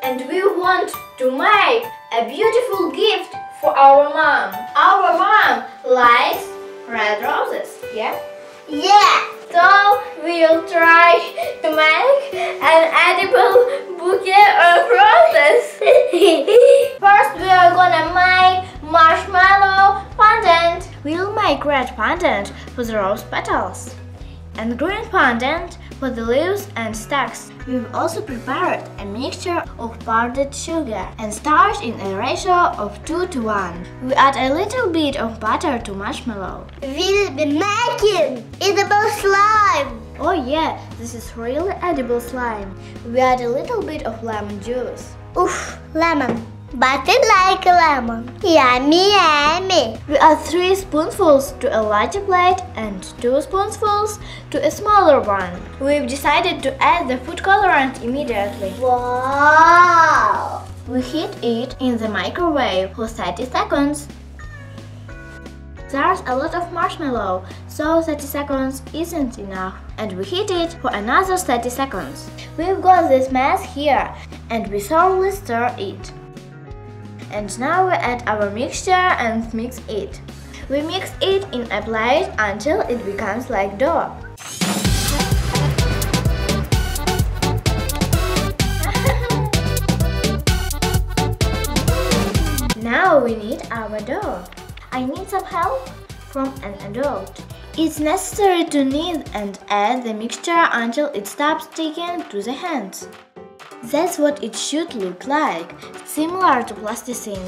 And we want to make a beautiful gift for our mom. Our mom likes red roses, yeah? Yeah! So we'll try to make an edible bouquet of roses. First we are gonna make marshmallow fondant. We'll make red fondant for the rose petals and green fondant for the leaves and stalks. We've also prepared a mixture of powdered sugar and starch in a ratio of 2 to 1. We add a little bit of butter to marshmallow. We'll be making edible slime. Oh yeah, this is really edible slime. We add a little bit of lemon juice. Oof, lemon. But I like lemon. Yummy, yummy. We add 3 spoonfuls to a larger plate and 2 spoonfuls to a smaller one. We've decided to add the food colorant immediately. Wow! We heat it in the microwave for 30 seconds. There's a lot of marshmallow, so 30 seconds isn't enough. And we heat it for another 30 seconds. We've got this mess here and we thoroughly stir it. And now we add our mixture and mix it. We mix it in a plate until it becomes like dough. Now we need our dough. I need some help from an adult. It's necessary to knead and add the mixture until it stops sticking to the hands. That's what it should look like, similar to plasticine.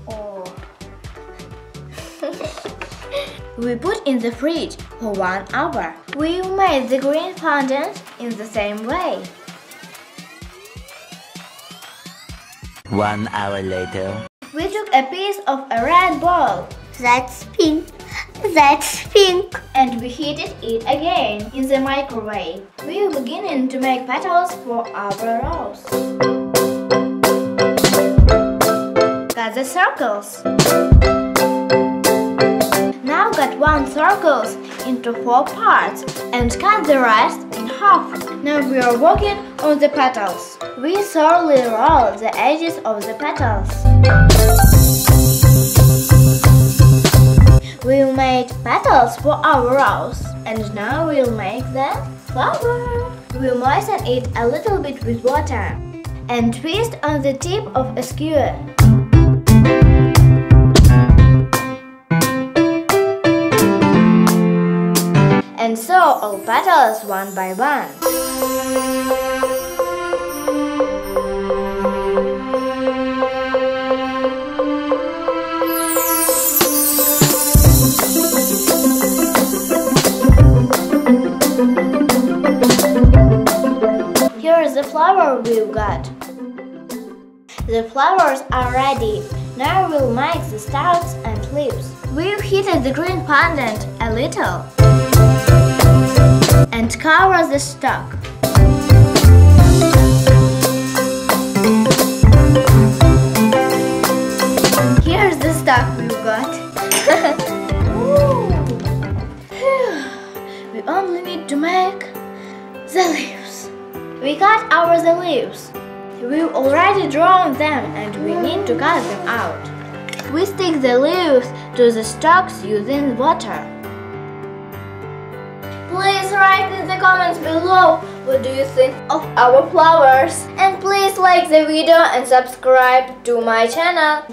Oh. We put in the fridge for 1 hour. We made the green fondant in the same way. 1 hour later. We took a piece of a red ball. That's pink. That's pink. And we heated it again in the microwave. We are beginning to make petals for our rose. Cut the circles. Now cut 1 circle into 4 parts and cut the rest in half. Now we are working on the petals. We thoroughly roll the edges of the petals. We'll make petals for our rose. And now we'll make the flower. We'll moisten it a little bit with water and twist on the tip of a skewer. And so all petals one by one. Here is the flower we've got. The flowers are ready. Now we'll make the stalks and leaves. We've heated the green fondant a little and cover the stalk. Here's the stalk we've got. We only need to make the leaves. We cut the leaves. We've already drawn them and we need to cut them out. We stick the leaves to the stalks using water. Please write in the comments below what do you think of our flowers. And please like the video and subscribe to my channel.